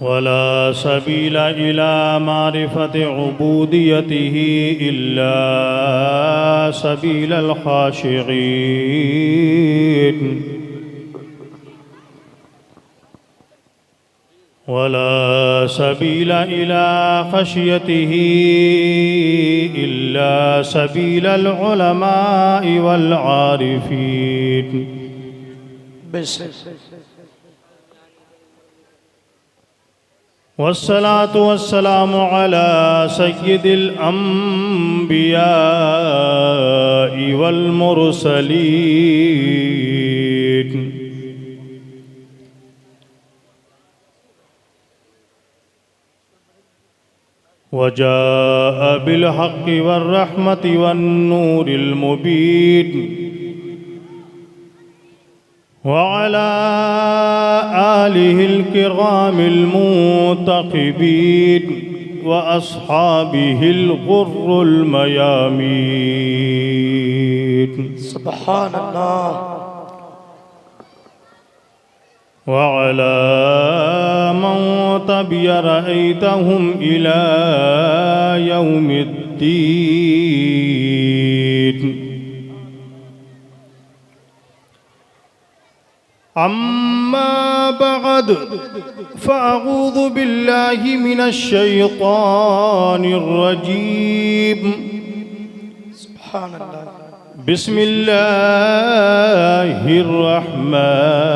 वला सबीला इला मारिफत उबूदियतिही इल्ला सबीलल खाशिईन वला सबीला इला खशियतिही इल्ला सबीलल उलमाई वल आरिफीन। वस्सलातु वस्सलामु अला सय्यिदिल अंबियाइ वल मुरसलीन वजाअ बिल हक़्क़ि वर रहमति वन नूरिल मुबीन वअला आलिहिल किरामिल मुतक़िबीन व अस्हाबिहिल गुर्रुल मयामीन। सुब्हानल्लाह। वअला मन तबिअ रअयतहुम इला यौमिद्दीन। अम्मा बअद फ़अऊज़ु बिल्लाहि मिनश शैतानिर रजीम। सुब्हानल्लाह। बिस्मिल्लाहिर रहमानिर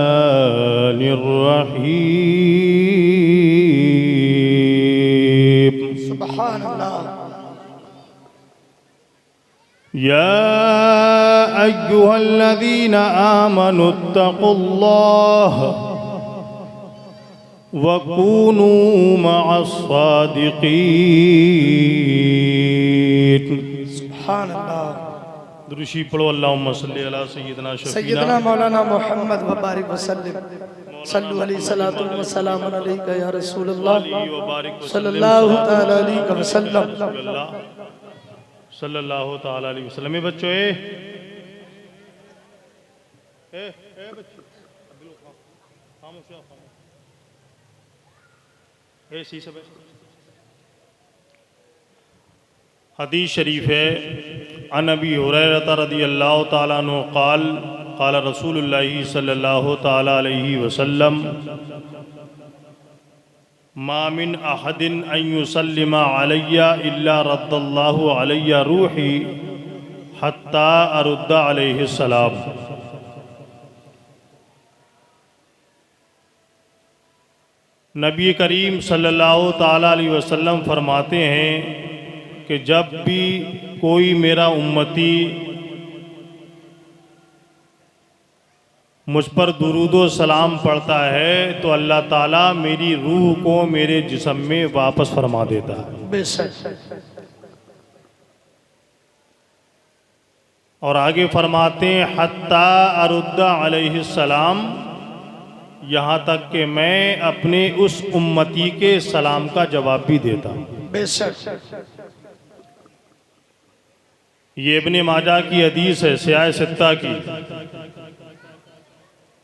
रहीम। सुब्हानल्लाह। या अय्युहल्लज़ीना आमनुत्तक़ुल्लाह वकूनू मअस्सादिक़ीन। सुब्हानल्लाह। दुरूशी पढ़ो। अल्लाहुम्मा सल्लि अला सय्यिदिना सय्यदना मौलाना मोहम्मद व बारिक वसल्लम। सल्लु अलैहि सलातु व सलाम अलैका या रसूलल्लाह सल्लल्लाहु तआला अलैहि वसल्लम। सल्लल्लाहु तआला अलैहि वसल्लम। बच्चों बच्चों हदीस शरीफ है अन अबी हुरैरा रज़ियल्लाहु तआला अन्हु क़ाल क़ाल रसूलुल्लाहि सल्लल्लाहु तआला अलैहि वसल्लम मा मिन अहदिन अन युसल्लिमा अलैया इल्ला रद्दल्लाहु अलैया रूही हत्ता अरुद्दा अलैहि सलाम। नबी करीम सल्लल्लाहु ताला अलैहि वसल्लम फरमाते हैं कि जब भी कोई मेरा उम्मती मुझ पर दुरूदो सलाम पढ़ता है तो अल्लाह ताला मेरी रूह को मेरे जिस्म में वापस फरमा देता है। बेशक। और आगे फरमाते हैं हत्ता अरुद्दा अलैहि सलाम, यहाँ तक कि मैं अपने उस उम्मती के सलाम का जवाब भी देता हूँ। बेशक। ये इब्ने माजा की हदीस है सियाह सित्ता की।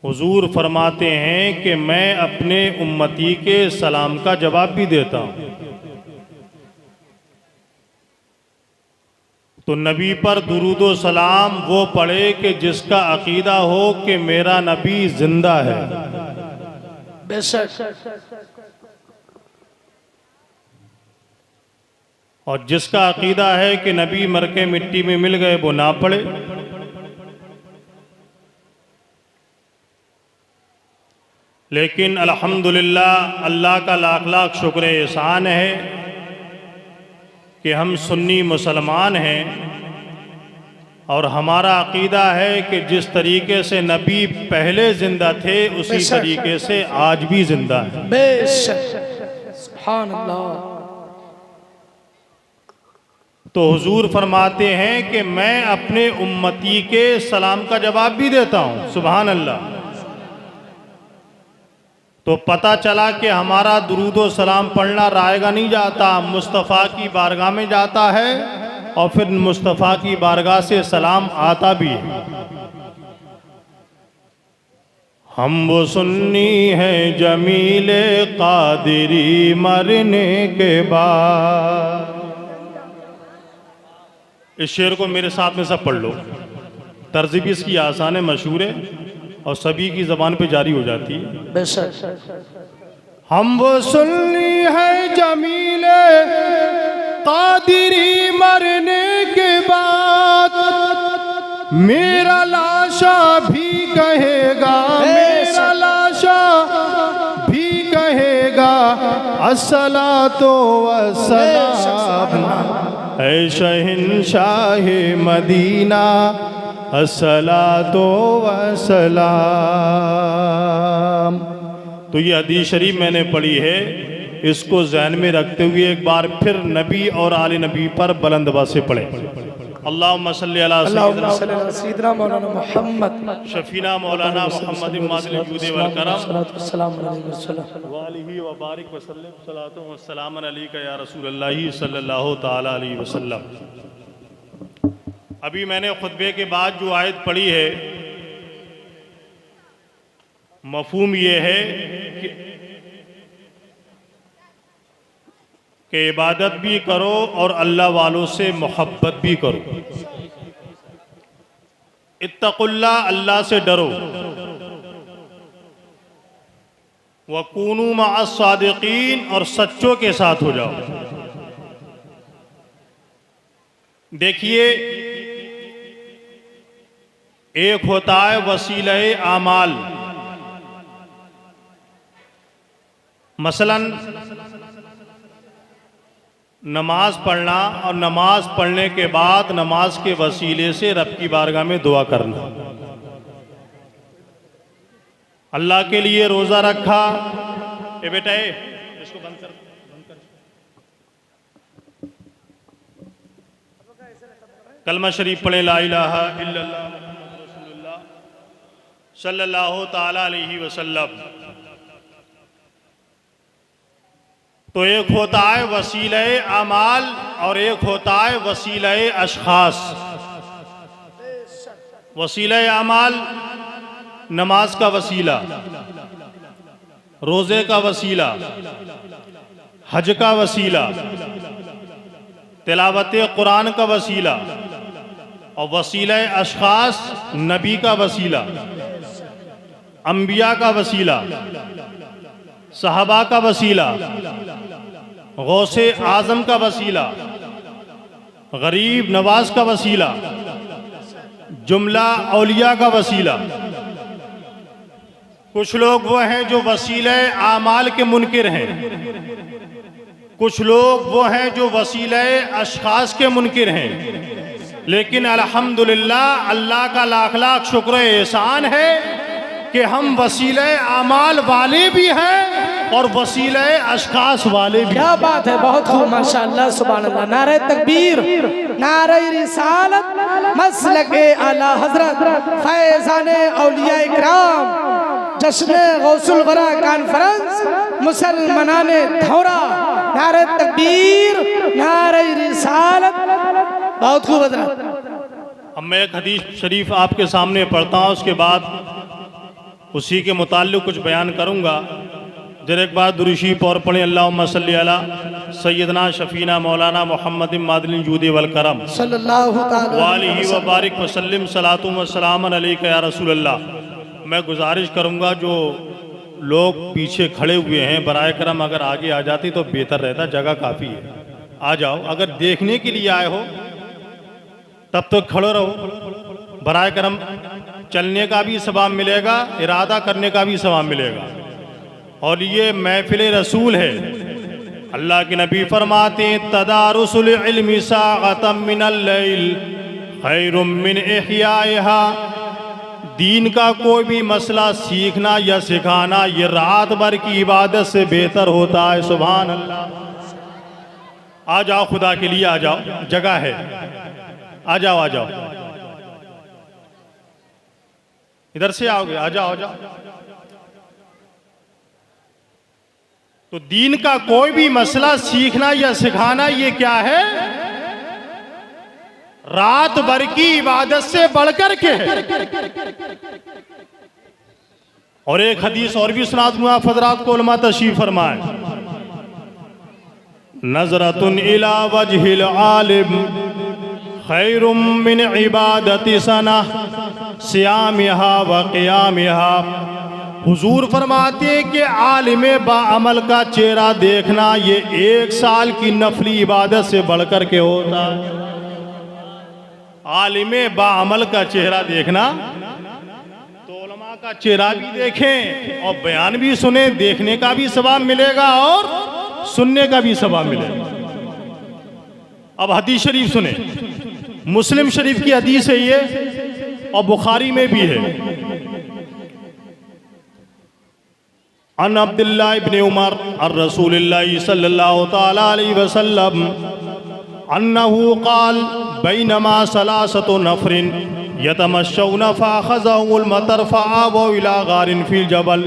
हुजूर फरमाते हैं कि मैं अपने उम्मती के सलाम का जवाब भी देता हूँ। तो नबी पर दुरूदो सलाम वो पढ़े कि जिसका अकीदा हो कि मेरा नबी जिंदा है। बेशक। और जिसका अकीदा है कि नबी मर के मिट्टी में मिल गए वो ना पढ़े। लेकिन अल्हम्दुलिल्लाह अल्लाह का लाख लाख शुक्र एहसान है कि हम सुन्नी मुसलमान हैं और हमारा अकीदा है कि जिस तरीके से नबी पहले जिंदा थे उसी तरीके से आज भी जिंदा है। बेशक। सुभान अल्लाह। तो हुजूर फरमाते हैं कि मैं अपने उम्मती के सलाम का जवाब भी देता हूँ। सुभान अल्लाह। तो पता चला कि हमारा दुरूद व सलाम पढ़ना रायगा नहीं जाता, मुस्तफ़ा की बारगाह में जाता है और फिर मुस्तफ़ा की बारगाह से सलाम आता भी है। हम वो सुन्नी है जमीले कादिरी मरने के बाद। इस शेर को मेरे साथ में सब पढ़ लो। तर्ज भी इसकी आसान है, मशहूर है और सभी की ज़बान पे जारी हो जाती है। बेशक हम वो सुन्नी है जमीले कादिरी मरने के बाद, मेरा लाशा भी कहेगा, मेरा लाशा भी कहेगा अस्सलातो वस्सलाम ऐ शहंशाह मदीना अस्सलातो वस्सलाम। तो ये हदीस शरीफ मैंने पढ़ी है, इसको ज़हन में रखते हुए एक बार फिर नबी और आले नबी पर बुलंद आवाज़ से पढ़ें। अल्लाहुम्मा सल्ली अला सय्यिदना मौलाना मोहम्मद शफीना मौलाना मोहम्मद मादिल जूद वल करम सलाम अलैहि वालिही व बारिक वसल्लम सलातो व सलाम अलैका या रसूलल्लाह सल्लल्लाहु ताला अलैहि वसल्लम। अभी मैंने खुतबे के बाद जो आयत पढ़ी है, मफहूम ये है कि इबादत भी करो और अल्लाह वालों से मोहब्बत भी करो। इत्तकुल्लाह, अल्लाह से डरो। वकूनू मअस सादिकीन, और सच्चों के साथ हो जाओ। देखिए, एक होता है वसीले आमाल। मसलन नमाज पढ़ना और नमाज पढ़ने के बाद नमाज के वसीले से रब की बारगाह में दुआ करना। अल्लाह के लिए रोज़ा रखा, ए बेटा इसको बंद कर, कलमा शरीफ पढ़े, ला इलाहा इल्लल्लाह मुहम्मदुर रसूलुल्लाह सल्लल्लाहु ताला अलैहि वसल्लम। तो एक होता है वसीले अमाल और एक होता है वसीले अशखास। वसीले अमाल नमाज का वसीला, रोज़े का वसीला, हज का वसीला, तिलावत कुरान का वसीला, और वसीले अशखास नबी का वसीला, अंबिया का वसीला, सहाबा का वसीला, गौसे आज़म का वसीला, गरीब नवाज का वसीला, जुमला औलिया का वसीला। कुछ लोग वो हैं जो वसीले आमाल के मुनकिर हैं, कुछ लोग वो हैं जो वसीले अशखास के मुनकिर हैं। लेकिन अल्हम्दुलिल्लाह, अल्लाह का लाख लाख शुक्र एहसान है कि हम वसीले आमाल वाले भी हैं और वसीले अशखास वाले भी। क्या बात है, बहुत खूब, माशाअल्लाह, सुभान अल्लाह। नारे तकबीर, नारे रिसालत, मसलके आला हजरत, फैज़ाने औलिया इकराम, जश्न गौसुल गरा कॉन्फ्रेंस, मुसलमानाने धौरा। नारे तकबीर, नारे रिसालत, बहुत खूब हजरत। अब मैं एक हदीस शरीफ आपके सामने पढ़ता हूँ, उसके बाद उसी के मुताल्लिक़ कुछ बयान करूँगा। जरा एक बार दुरूद और पढ़ें, अल्लाहुम्मा सल्ली अला सय्यदना शफीना मौलाना मोहम्मद मादिल जूद वल करम सल्लल्लाहु वालिही व बारिक वसल्लम सलातु व सलाम अलैका या रसूलल्लाह। मैं गुजारिश करूँगा जो लोग पीछे खड़े हुए हैं, बराए करम अगर आगे आ जाती तो बेहतर रहता, जगह काफ़ी है। आ जाओ, अगर देखने के लिए आए हो तब तो खड़े रहो। बराए करम चलने का भी सवाब मिलेगा, इरादा करने का भी सवाब मिलेगा। और ये महफिल रसूल है। अल्लाह के नबी फरमाते हैं, तदारुसुल इल्मी साअतम मिनल लैल खैरुम मिन इहयाइहा। दीन का कोई भी मसला सीखना या सिखाना ये रात भर की इबादत से बेहतर होता है। सुभान अल्लाह। आ जाओ, खुदा के लिए आ जाओ, जगह है, आ जाओ, आ जाओ, इधर से आओगे, आ जाओ, आ जाओ। तो दीन का कोई भी मसला सीखना या सिखाना ये क्या है? रात भर की इबादत से बढ़कर के है। और एक हदीस और भी सुना दूंगा, हज़रात को उलमा तशरीफ फरमाए, नजरतुन इला वजहिल आलिम खैरुम मिन इबादति सना सियामिहा व क़ियामिहा। हुजूर फरमाते हैं कि आलिम बाअमल का चेहरा देखना ये 1 साल की नफली इबादत से बढ़कर के होता है। आलिम बाअमल का चेहरा देखना, तो उलमा का चेहरा भी देखें और बयान भी सुने, देखने का भी सवाब मिलेगा और सुनने का भी सवाब मिलेगा। अब हदीस शरीफ सुने, मुस्लिम शरीफ की हदीस है ये और बुखारी में भी है। अन अब्दुल्लाह इब्न उमर और रसूलुल्लाह सल्लल्लाहु तआला अलैहि वसल्लम अन्नहु क़ाल बैनमा सलासतु नफरिन यतमश्शौन फ़अख़ज़हुमुल मतर फ़आवौ इला गारिन फ़िल जबल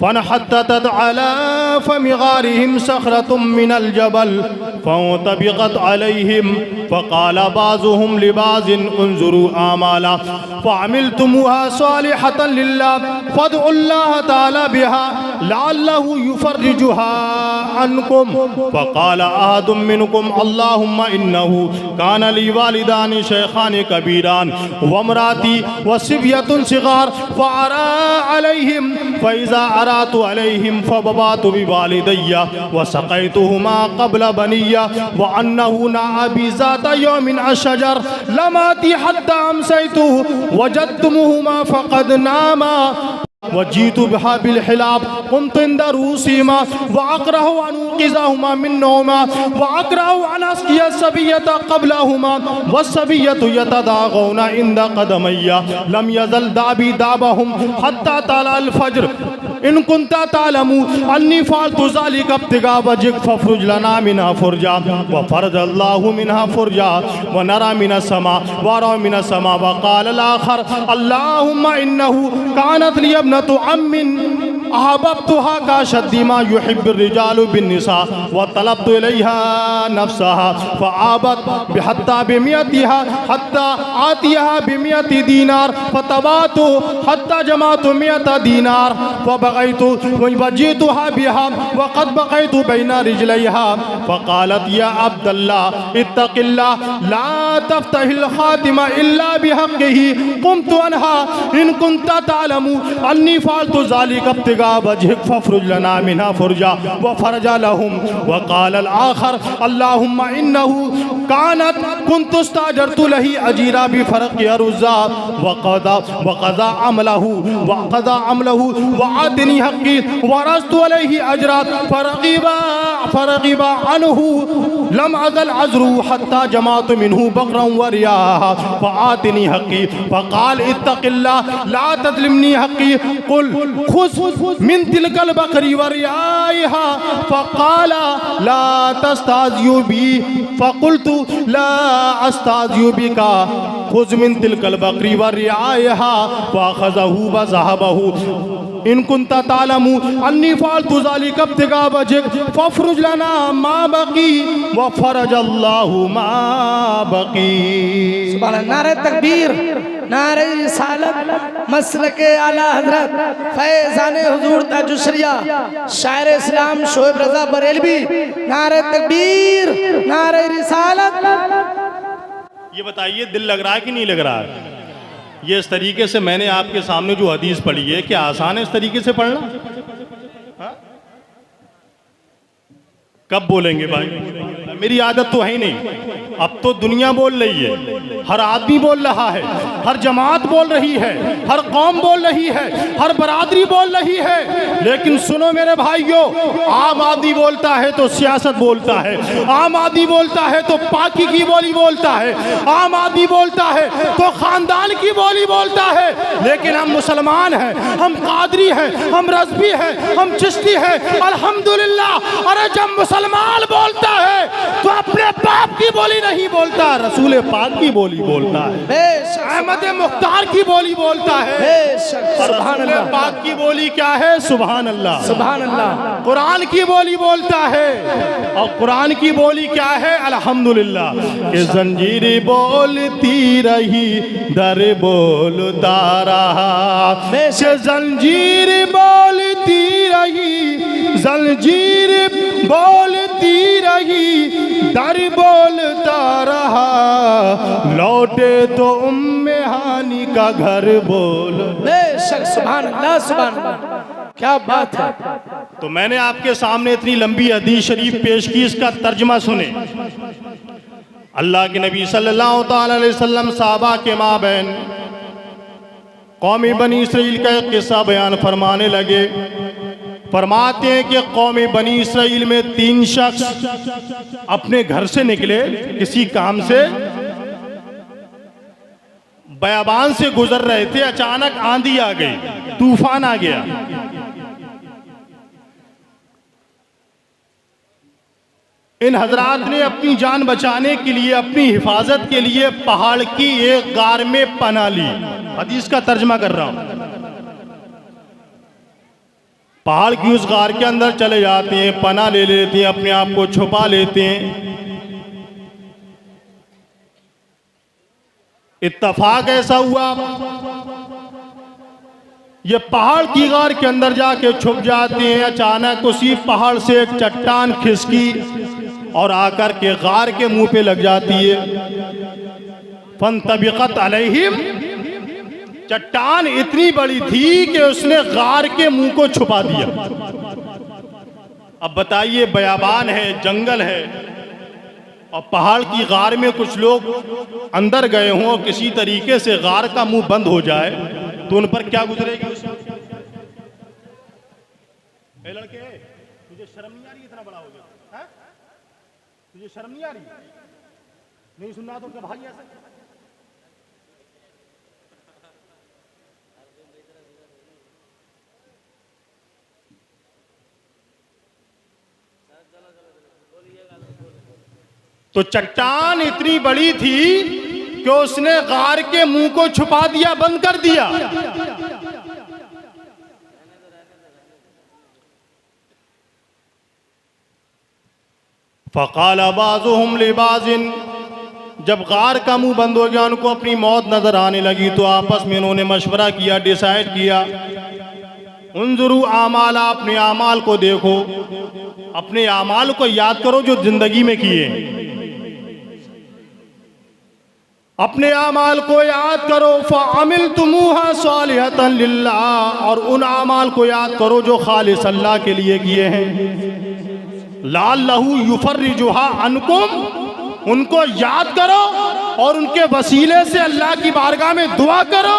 फ़नहत्तत अला फ़मि गारिहिम सख़रतुम मिनल जबल फ़अतबिक़त अलैहिम फ़क़ाल बाज़ुहुम लिबाज़िन उन्ज़ुरू आमाला फ़अमिलतुमुहा सालिहतन लिल्लाह फ़दउल्लाह तआला बिहा लअल्लहु युफ़र्रिजुहा अन्कुम फ़क़ाल अहदुम मिनकुम अल्लाहुम्मा इन्नहु कान ली वालिदानि शैख़ानि कबीरान वमराती वसिबियतुन सिगार फ़अरा अलैहिम फ़इज़ा अरातु अलैहिम फ़बबातु बिवालिदैया वसक़ैतुहुमा क़ब्ल बनिया व अन्नहु नाअ बि ज़ाता यौमिन अशजर लमाती हत्ता अमसैतु वजदतुमुहुमा फ़क़द नामा वजीतु बिहा बिल हिलाब कुमतु इंद रूसीमा व अकरहु अन उक़िज़हुमा मिन नौमा व अकरहु अन अस्क़िया सबिय्यत क़ब्लहुमा व सबिय्यतु यतदाग़ौना इंद क़दमैया लम यज़ल दाबी दाबहुम हत्ता तला अल फज्र इन कुंता तालमू अन्नी फ़अल्तु ज़ालिका इब्तिगा वजहिक फ़फ़रुज लना मिनहा फ़ुरजा व फ़रज़ल्लाहु मिनहा फ़ुरजा व नरा मिनस समा व अरा मिनस समा व क़ाल अल आख़र अल्लाहुम्मा इन्नहु कानत ली इब्नतु अम्मिन अहबब्तुहा का शद्दी मा युहिब्बु रिजालु बिन्निसा व तलब्तु इलैहा नफ्सहा फ़आबत बिहत्ता बिमियतिहा हत्ता आतिहा बिमियति दीनार फ़तबातु हत्ता जमातु मियत दीनार फ़बग़ैतु वजीतुहा बिहा व क़द बक़ैतु बैना रिजलैहा फ़क़ालत या अब्दल्लाह इत्तक़िल्लाह ला तफ़्तहिल ख़ातिमा इल्ला बिहक़्क़िही क़ुमतु अन्हा इन कुन्ता तालमु अन्नी फ़अल्तु ज़ालिका इब्तिगा वजहिक फ़फ़रुज लना मिनहा फ़ुरजा व फ़रजा लहुम व क़ाल अल आख़र अल्लाहुम्मा इन्नहु कानत कुन्तु इस्ताजरतु लही अजीरा बिफ़रक़ि अरुज़ा व क़ज़ा अमलहु व आतिनी हक़्क़ी व रज़्तु अलैहि अजरा फ़रग़िबा अन्हु लम अज़ल अज़रू हत्ता जमातु मिन्हु बक़रन व रियाहा फ़आतिनी हक़्क़ी फ़क़ाल इत्तक़िल्लाह ला तज़लिमनी हक़्क़ी क़ुल ख़ुज़ मिन तिलकल बक़री व रियाहा फ़क़ाल ला तस्ताज़ियु बी फ़क़ुल्तु ला अस्ताज़ियु बिका ख़ुज़ मिन तिलकल बक़री व रियाहा फ़अख़ज़हु व ज़हबहु इन कुन्ता तालमु अन्नी फ़अल्तु ज़ालिका इब्तिगा वजहिक फ़फ़रुज लना मा बक़ी व फ़रजल्लाहु मा बक़ी। सुभान अल्लाह। नारे तकबीर, नारे रिसालत, मसलके आला हज़रत फैज़ाने हुज़ूर ताजुश्रिया शायर इस्लाम शोएब रज़ा बरेलवी। नारे तकबीर, नारे रिसालत। ये बताइए, दिल लग रहा है कि नहीं लग रहा है? ये इस तरीके से मैंने आपके सामने जो हदीस पढ़ी है, क्या आसान है इस तरीके से पढ़ना? हा? कब बोलेंगे भाई? मेरी आदत तो है ही नहीं। अब तो दुनिया बोल रही है, हर आदमी बोल रहा है, हर जमात बोल रही है, हर कौम बोल रही है, हर बरादरी बोल रही है। लेकिन सुनो मेरे भाइयों, आम आदमी बोलता है तो सियासत बोलता है, आम आदमी बोलता है तो पाकी की बोली बोलता है, आम आदमी बोलता है तो खानदान की बोली बोलता है। लेकिन हम मुसलमान हैं, हम कादरी हैं, हम रज़वी हैं, हम चिश्ती हैं, अल्हम्दुलिल्लाह। अरे जब मुसलमान बोलता है तो अपने बाप की बोली नहीं बोलता, रसूल पाक की बोली बोलता है। बेशक अहमद मुख्तार की बोली बोलता है। बेशक और सुभान रसूल अल्लाह पाक की बोली क्या है? सुभान अल्लाह। सुभान अल्लाह। कुरान की बोली बोलता है, और कुरान की बोली क्या है? अल्हम्दुलिल्लाह। कि जंजीर बोलती रही, दर बोलता रहा। बेशक जंजीर बोलती रही, जंजीर बोलती रही, दर बोलता रहा। लौटे तो उम्मे हानी का घर बोल। बेशक सुभान अल्लाह सुभान अल्लाह, क्या बात है। तो मैंने आपके सामने इतनी लंबी हदीस शरीफ पेश की, इसका तर्जमा सुने। अल्लाह के नबी सल्लल्लाहु ताला अलैहि वसल्लम साहबा के माबैन कौमी बनी इसराइल का एक किस्सा बयान फरमाने लगे। फरमाते हैं कि कौमी बनी इसराइल में 3 शख्स अपने घर से निकले किसी काम से, बयाबान से गुजर रहे थे। अचानक आंधी आ गई, तूफान आ गया। इन हजरात ने अपनी जान बचाने के लिए, अपनी हिफाजत के लिए पहाड़ की एक गार में पनाह ली। हदीस का तर्जमा कर रहा हूं। पहाड़ की उस गार के अंदर चले जाते हैं, पनाह ले लेते हैं, अपने आप को छुपा लेते हैं। इत्तफाक ऐसा हुआ, ये पहाड़ की गार के अंदर जाके छुप जाते हैं। अचानक उसी पहाड़ से एक चट्टान खिसकी और आकर के गार के मुंह पे लग जाती है। फंतबिक़त अलैहिम, चट्टान इतनी बड़ी थी कि उसने गार के मुंह को छुपा दिया। अब बताइए, बयाबान है, जंगल है, और पहाड़ की गार में कुछ लोग अंदर गए हों और किसी तरीके से गार का मुंह बंद हो जाए तो उन पर क्या गुजरेगी? लड़के, तुझे शर्म नहीं आ रही? इतना बड़ा हो गया, तुझे शर्म नहीं आ रही? नहीं सुनना तो क्या भाई ऐसा? तो चट्टान इतनी बड़ी थी कि उसने गार के मुंह को छुपा दिया, बंद कर दिया। फ़क़ाल बाज़ुहुम लिबाज़िन, जब गार का मुंह बंद हो गया, उनको अपनी मौत नजर आने लगी, तो आपस में इन्होंने मशवरा किया, डिसाइड किया। उन्जुरू आमाला, अपने आमाल को देखो, अपने आमाल को याद करो जो जिंदगी में किए। अपने आमाल को याद करो। फ़अमिलतुमूहा सालिहतन लिल्लाह, और उन आमाल को याद करो जो खालिस अल्लाह के लिए किए हैं। लअल्लहु युफ़र्रिजुहा अन्कुम, उनको याद करो और उनके वसीले से अल्लाह की बारगाह में दुआ करो।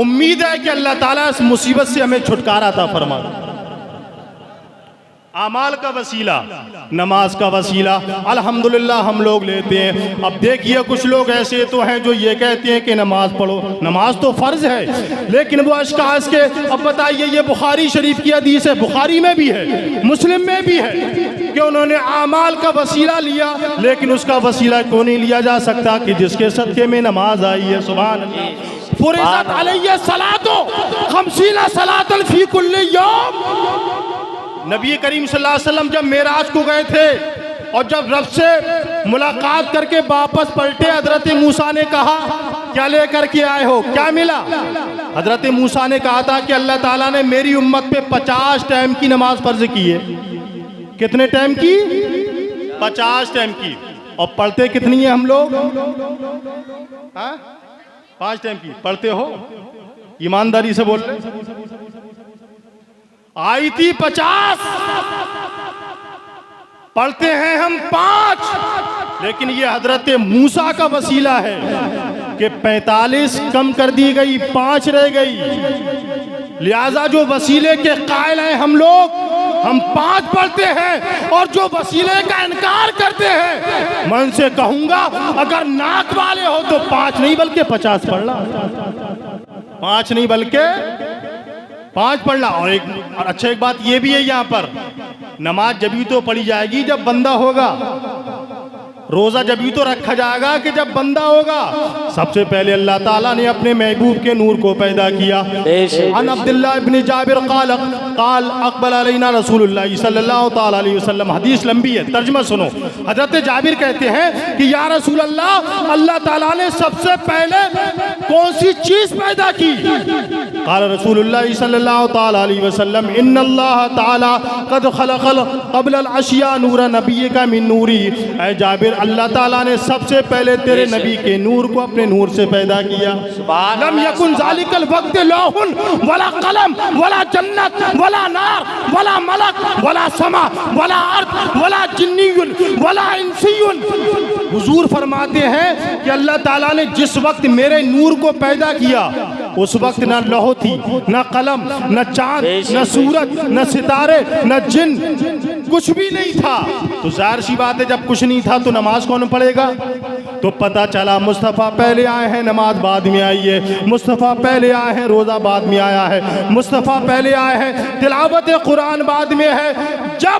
उम्मीद है कि अल्लाह ताला इस मुसीबत से हमें छुटकारा अता फरमा। आमाल का वसीला, नमाज का वसीला अल्हम्दुलिल्लाह हम लोग लेते हैं। अब देखिए, कुछ लोग ऐसे तो हैं जो ये कहते हैं कि नमाज पढ़ो, नमाज तो फ़र्ज है, लेकिन वो अशख़ास के, अब बताइए, ये बुखारी शरीफ की हदीस है, बुखारी में भी है, मुस्लिम में भी है, कि उन्होंने आमाल का वसीला लिया, लेकिन उसका वसीला क्यों नहीं लिया जा सकता कि जिसके सदक़े में नमाज आई है। सुभान अल्लाह। फ़ुरिज़त अलैहि सलातो खमसीना सलातन फ़ी कुल्लि यौम। नबी करीम सल्लल्लाहु अलैहि वसल्लम जब मेराज को गए थे और जब रब से मुलाकात करके वापस पलटे, हजरत मूसा ने कहा, क्या लेकर के आए हो, क्या मिला? हजरत मूसा ने कहा था कि अल्लाह ताला ने मेरी उम्मत पे 50 टाइम की नमाज फर्ज की है। कितने टाइम की? 50 टाइम की। और पढ़ते कितनी है हम लोग? 5 टाइम की पढ़ते हो? ईमानदारी से बोल रहे। आई थी 50, पढ़ते हैं हम 5, लेकिन ये हजरत मूसा का वसीला है कि 45 कम कर दी गई, 5 रह गई। लिहाजा जो वसीले के कायल हैं हम लोग, हम 5 पढ़ते हैं, और जो वसीले का इनकार करते हैं, मैं उनसे कहूंगा अगर नाक वाले हो तो 5 नहीं बल्कि 50 पढ़ना। 5 नहीं बल्कि 5 पढ़ना। और अच्छा, एक बात ये भी है, यहाँ पर नमाज जब भी तो पढ़ी जाएगी जब बंदा होगा। रोज़ा जब भी तो रखा जाएगा कि जब बंदा होगा। सबसे पहले अल्लाह ताला ने अपने महबूब के नूर को पैदा किया। अन अब्दुल्लाह इब्न जाबिर क़ाल अक़बल अलैना रसूलुल्लाह सल्लल्लाहु तआला अलैहि वसल्लम। हदीस लंबी है, तर्जुमा सुनो। हज़रत जाबिर कहते हैं कि या रसूल अल्लाह, अल्लाह ताला ने सबसे पहले कौन सी चीज़ पैदा की? क़ाल रसूलुल्लाह सल्लल्लाहु तआला अलैहि वसल्लम इन्नल्लाह ताला क़द ख़लक़ल क़ब्ल अल अशिया नूरा नबिय्यका मिन नूरी। ऐ जाबिर, अल्लाह ताला ने सबसे पहले तेरे नबी के नूर को अपने नूर से पैदा किया। लम यकुन ज़ालिकल वक्त लौहुन वला कलम वला जन्नत वला नार वला मलक वला समा वला अर्द वला जिन्नियुन वला इंसियुन। हुजूर फरमाते हैं कि अल्लाह ताला ने जिस वक्त मेरे नूर को पैदा किया उस वक्त न लौह थी, न कलम, न चांद, न सूरज, न सितारे, न जिन, कुछ भी नहीं था। तो जाहिर सी बात है जब कुछ नहीं था तो नमाज कौन पढ़ेगा? तो पता चला मुस्तफ़ा पहले आए हैं, नमाज बाद में आई है। मुस्तफ़ा पहले आए हैं, रोज़ा बाद में आया है। मुस्तफ़ा पहले आए हैं, तिलावत कुरान बाद में है। जब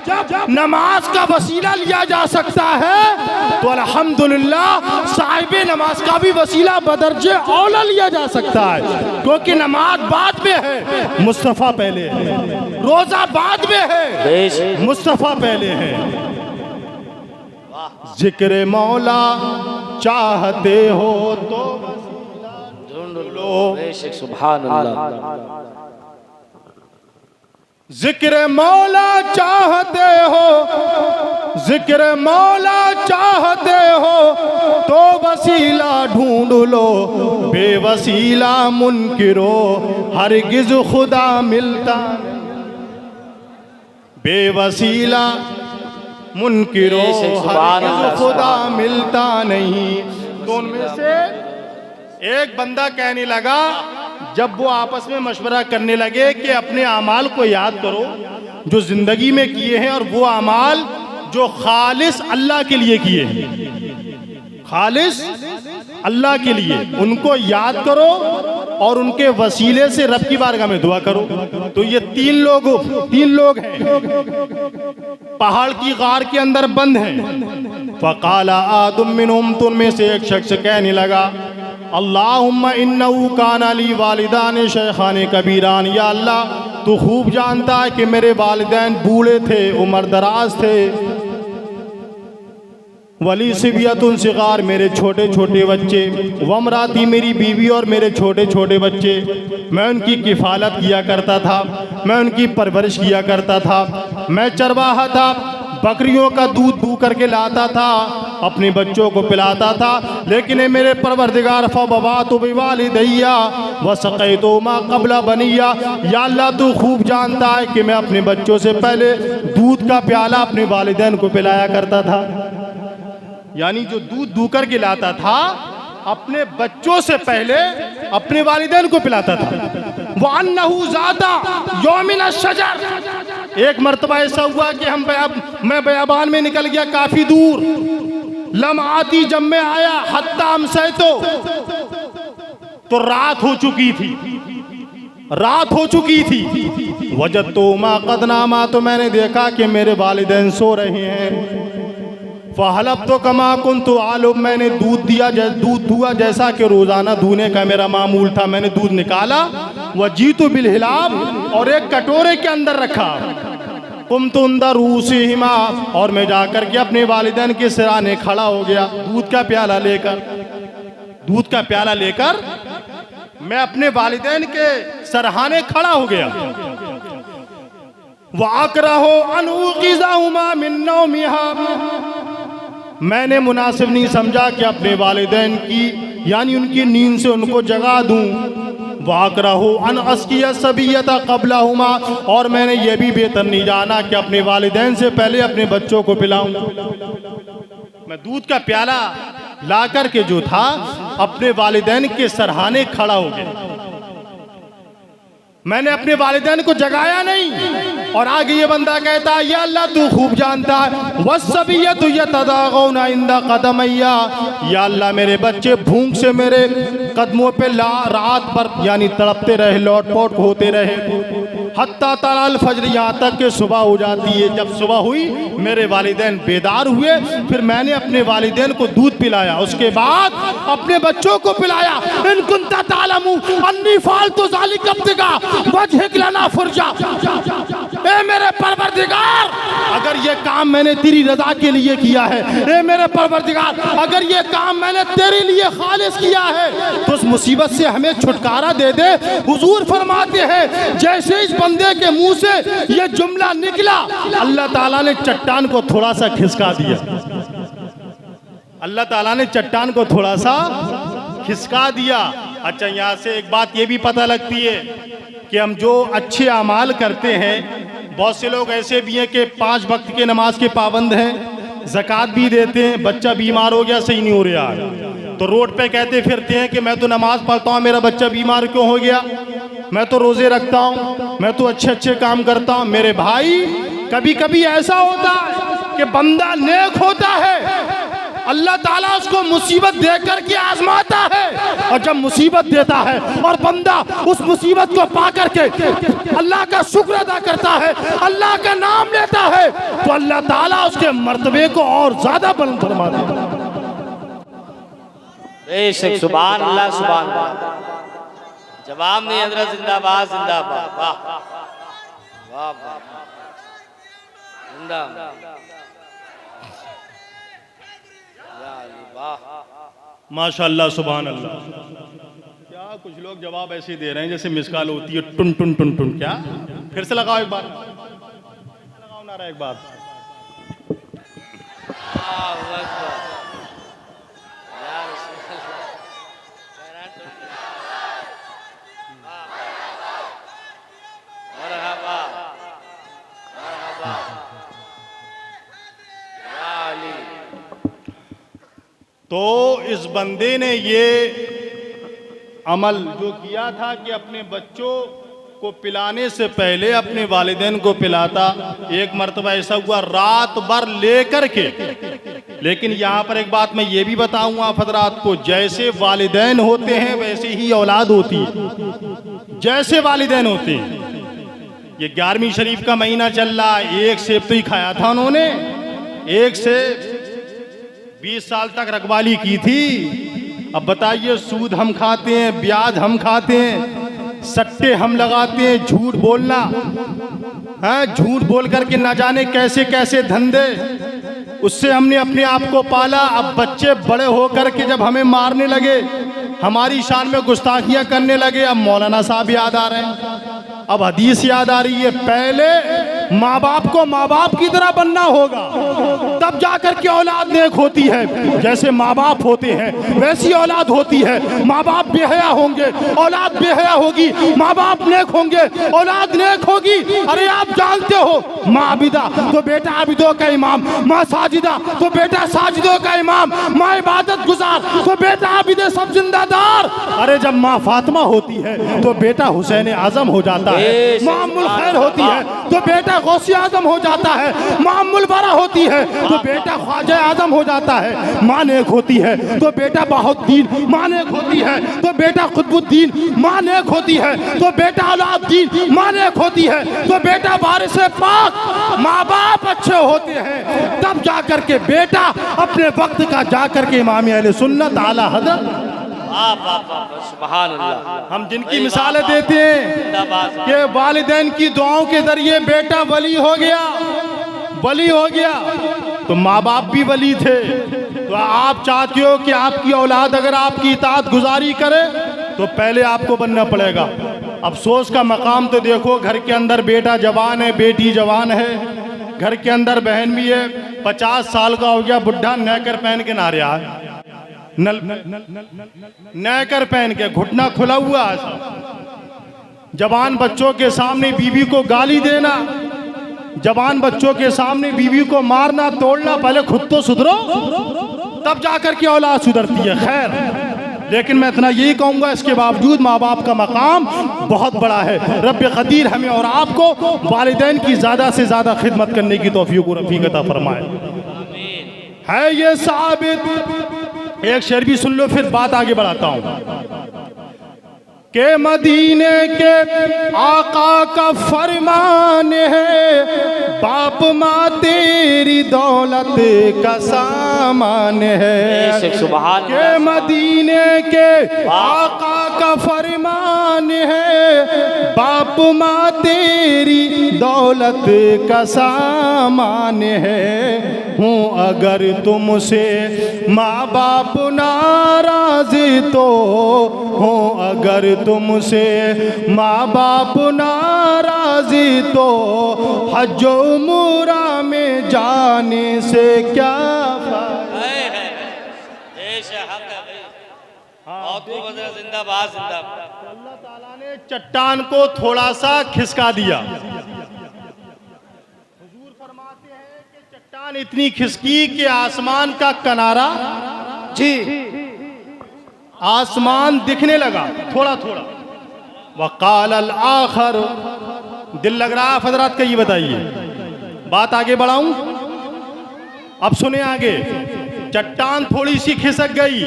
नमाज का वसीला लिया जा सकता है तो अल्हम्दुलिल्लाह साहिबे नमाज का भी वसीला बदर्जे औला लिया जा सकता है, क्योंकि नमाज बाद में है, मुस्तफ़ा पहले है। रोज़ा बाद में है, मुस्तफ़ा पहले है। जिक्र मौला चाहते हो तो ढूंढ लो, सुभान अल्लाह। जिक्र मौला चाहते हो, जिक्र मौला चाहते हो तो वसीला ढूंढ लो, बेवसीला मुनकिरो हरगिज खुदा मिलता, बेवसीला मुनकिरो हरगिज खुदा मिलता नहीं। तो उनमें से एक बंदा कहने लगा, जब वो आपस में मशवरा करने लगे कि अपने अमाल को याद करो जो जिंदगी में किए हैं और वो अमाल जो खालिस अल्लाह के लिए किए हैं, खालिस अल्लाह के लिए, उनको याद करो और उनके वसीले से रब की बारगाह में दुआ करो। तो ये तीन लोग हैं, पहाड़ की गार के अंदर बंद हैं। फ़क़ाला आदम मिनहुम, तो उनमें से एक शख्स कहने लगा, अल्लाहुम्मा इन्नहु काना ली वालिदान शेखान कबीरान। या अल्लाह, तू खूब जानता है कि मेरे वालिदैन बूढ़े थे, उम्र दराज थे। वली सिबियतुन सिगार, मेरे छोटे छोटे बच्चे। वमराती, मेरी बीवी और मेरे छोटे छोटे बच्चे। मैं उनकी किफ़ालत किया करता था, मैं उनकी परवरिश किया करता था। मैं चरवाहा था, बकरियों का दूध बू करके लाता था, अपने बच्चों को पिलाता था। लेकिन मेरे परवरदिगार फ़बवातु बिवालिदैया वसक़ैतु मा क़ब्ल बनिया। या अल्लाह, तू खूब जानता है कि मैं अपने बच्चों से पहले दूध का प्याला अपने वालिदैन को पिलाया करता था। यानी जो दूध दू कर के लाता था अपने बच्चों से पहले अपने वालिदैन को पिलाता था। वअन्नहु ज़ादा यौमिन अश-शजर, एक मर्तबा ऐसा हुआ कि मैं बयाबान में निकल गया काफी दूर। लम आती, जब मैं आया, हत्ता अमसै तो रात हो चुकी थी, रात हो चुकी थी। वजदतु मा क़द नामा, तो मैंने देखा कि मेरे वालिदैन सो रहे हैं। फ़हलब तो कमा कुन्तु आलुब, मैंने दूध दिया, दूध दुआ जैसा कि रोज़ाना दूने का मेरा मामूल था। मैंने दूध निकाला, वजीतु बिल हिलाब, और एक कटोरे के अंदर रखा। कुमतु अंदर रूसिहिमा, और मैं जाकर के अपने वालिदैन के सिराने खड़ा हो गया, दूध का प्याला लेकर। दूध का प्याला लेकर मैं अपने वालिदैन के सरहाने खड़ा हो गया। वाकरहो अन उक़िज़हुमा मिन नौमिहा, मैंने मुनासिब नहीं समझा कि अपने वालिदैन की यानी उनकी नींद से उनको जगा दूं। वाकरहु अन अस्किया सबियता क़ब्लहुमा, और मैंने ये भी बेहतर नहीं जाना कि अपने वालिदैन से पहले अपने बच्चों को पिलाऊं। मैं दूध का प्याला ला कर के जो था अपने वालिदैन के सरहाने खड़ा हो गया। मैंने अपने वालिदैन को जगाया नहीं। और आगे ये बंदा कहता है, या अल्लाह, तू खूब जानता है, वस्सबियतु यतदागौना इंदा क़दमैया, या अल्लाह, मेरे बच्चे भूख से मेरे कदमों पे रात पर यानी तड़पते रहे, लौट पोट होते रहे। हत्ता तलाल फजर, यहाँ तक कि सुबह हो जाती है। जब सुबह हुई मेरे वालिदैन बेदार हुए, फिर मैंने अपने वालिदैन को दूध पिलाया, उसके बाद अपने बच्चों को पिलाया। इन कुंता तालमू अन्नी फालतू ज़ालिका इब्तिगा वजहिक लना फुरजा, ए मेरे परवरदिगार अगर ये काम मैंने तेरी रजा के लिए किया है, ए मेरे परवरदिगार अगर ये काम मैंने तेरे लिए खालिस किया है तो उस मुसीबत से हमें छुटकारा दे दे। हुजूर फरमाते हैं जैसे इस बंदे के मुंह से ये जुमला निकला, अल्लाह ताला ने चट्टान को थोड़ा सा खिसका दिया। अल्लाह ताला ने चट्टान को थोड़ा सा खिसका दिया। अच्छा, यहाँ से एक बात ये भी पता लगती है कि हम जो अच्छे अमाल करते हैं, बहुत से लोग ऐसे भी हैं कि 5 वक्त के नमाज के पाबंद हैं, ज़कात भी देते हैं, बच्चा बीमार हो गया, सही नहीं हो रहा है, तो रोड पे कहते फिरते हैं कि मैं तो नमाज पढ़ता हूँ, मेरा बच्चा बीमार क्यों हो गया, मैं तो रोज़े रखता हूँ, मैं तो अच्छे अच्छे काम करता हूँ। मेरे भाई, कभी कभी ऐसा होता है कि बंदा नेक होता है, अल्लाह ताला उसको मुसीबत दे करके आजमाता है, और जब मुसीबत देता है और बंदा उस मुसीबत को पा करके अल्लाह का शुक्र अदा करता है, अल्लाह का नाम लेता है, तो अल्लाह ताला उसके मर्तबे को और ज्यादा बुलंद फरमा देता है। बेशक, सुभान अल्लाह, सुभान अल्लाह। जवाब नहीं हजरत, जिंदाबाद जिंदाबाद, वाह वाह वाह, जिंदाबाद, माशाअल्लाह, सुभान अल्लाह। क्या कुछ लोग जवाब ऐसे दे रहे हैं जैसे मिसकाल होती है, टुन टुन टुन टुन। क्या फिर से लगाओ एक बार, लगाओ नारा एक बार। तो इस बंदे ने ये अमल जो किया था कि अपने बच्चों को पिलाने से पहले अपने वालिदैन को पिलाता। एक मर्तबा ऐसा हुआ रात भर लेकर के, लेकिन यहाँ पर एक बात मैं ये भी बताऊंगा आप हजरात को, जैसे वालिदैन होते हैं वैसे ही औलाद होती है। जैसे वालिदैन होते हैं, ये 11वीं शरीफ का महीना चल रहा है, एक सेब तो ही खाया था उन्होंने, एक सेब 20 साल तक रखवाली की थी। अब बताइए, सूद हम खाते हैं, ब्याज हम खाते हैं, सट्टे हम लगाते हैं, झूठ बोलना है, झूठ बोल करके ना जाने कैसे कैसे धंधे, उससे हमने अपने आप को पाला। अब बच्चे बड़े हो करके जब हमें मारने लगे, हमारी शान में गुस्ताखियां करने लगे, अब मौलाना साहब याद आ रहे हैं, अब हदीस याद आ रही है। पहले माँ बाप को माँ बाप की तरह बनना होगा, तब जाकर के औलाद नेक होती है। जैसे माँ बाप होते हैं वैसी औलाद होती है। माँ बाप बेहया होंगे, औलाद बेहया होगी, माँ बाप नेक होंगे, औलाद नेक होगी। अरे आप जानते हो, माँ आबिदा तो बेटा आबिदों का इमाम, माँ साजिदा तो बेटा साजिदों का इमाम, माँ इबादत गुजार तो बेटा आबिदे सब जिंदादार। अरे जब माँ फातिमा होती है तो बेटा हुसैन आजम हो जाता है, माँ अम्मुल खैर होती है तो बेटा गौसी आजम हो जाता है, माँ अम्मुल बरा होती है तो बेटा ख्वाजा आजम हो जाता है, माँ नेक होती है तो बेटा बाहुद्दीन, माँ नेक होती है तो बेटा कुतुबुद्दीन, माँ नेक होती है तो बेटा अलाउद्दीन, माँ नेक होती है तो बेटा वारिस पाक। माँ बाप अच्छे होते हैं तब जाकर के बेटा अपने वक्त का जाकर के इमाम अहले सुन्नत आला हज़रत, सुभान अल्लाह, हम जिनकी मिसालें देते हैं कि वालिदैन की दुआओं के जरिए बेटा वली हो गया, वली हो गया, तो माँ बाप भी वली थे। तो आप चाहते हो कि आपकी औलाद अगर आपकी इताअत गुजारी करे तो पहले आपको बनना पड़ेगा। अफसोस का मकाम तो देखो, घर के अंदर बेटा जवान है, बेटी जवान है, घर के अंदर बहन भी है, 50 साल का हो गया बुढ़ा, नेकर पहन के ना रहा है, नेकर पहन के घुटना खुला हुआ है। जवान बच्चों के सामने बीवी को गाली देना, जवान बच्चों के सामने बीवी को मारना तोड़ना, पहले खुद तो सुधरो तब जाकर के औलाद सुधरती है। खैर, लेकिन मैं इतना यही कहूँगा, इसके बावजूद माँ बाप का मकाम बहुत बड़ा है। रब क़दीर हमें और आपको वालिदैन की ज़्यादा से ज़्यादा खिदमत करने की तौफीक और रफ़ीक अता फरमाए। है ये साबित, एक शेर भी सुन लो फिर बात आगे बढ़ाता हूँ। के मदीने के आका का फरमान है, बाप माँ तेरी दौलत का सामान है। के मदीने के आका का फरमान है, बाप माँ तेरी दौलत का सामान है। हूँ अगर तुमसे माँ बाप नाराज तो, हूँ अगर तुमसे माँ बाप नाराजी तो, हज उम्रा में जाने से क्या जिंदाबाद जिंदाबाद। अल्लाह ताला ने चट्टान को थोड़ा सा खिसका दिया। हुजूर फरमाते हैं कि चट्टान इतनी खिसकी कि आसमान का किनारा जी आसमान दिखने लगा थोड़ा थोड़ा। वक़ाल अल आखर, दिल लग रहा है हजरात का, ये बताइए, बात आगे बढ़ाऊं? अब सुने आगे। चट्टान थोड़ी सी खिसक गई,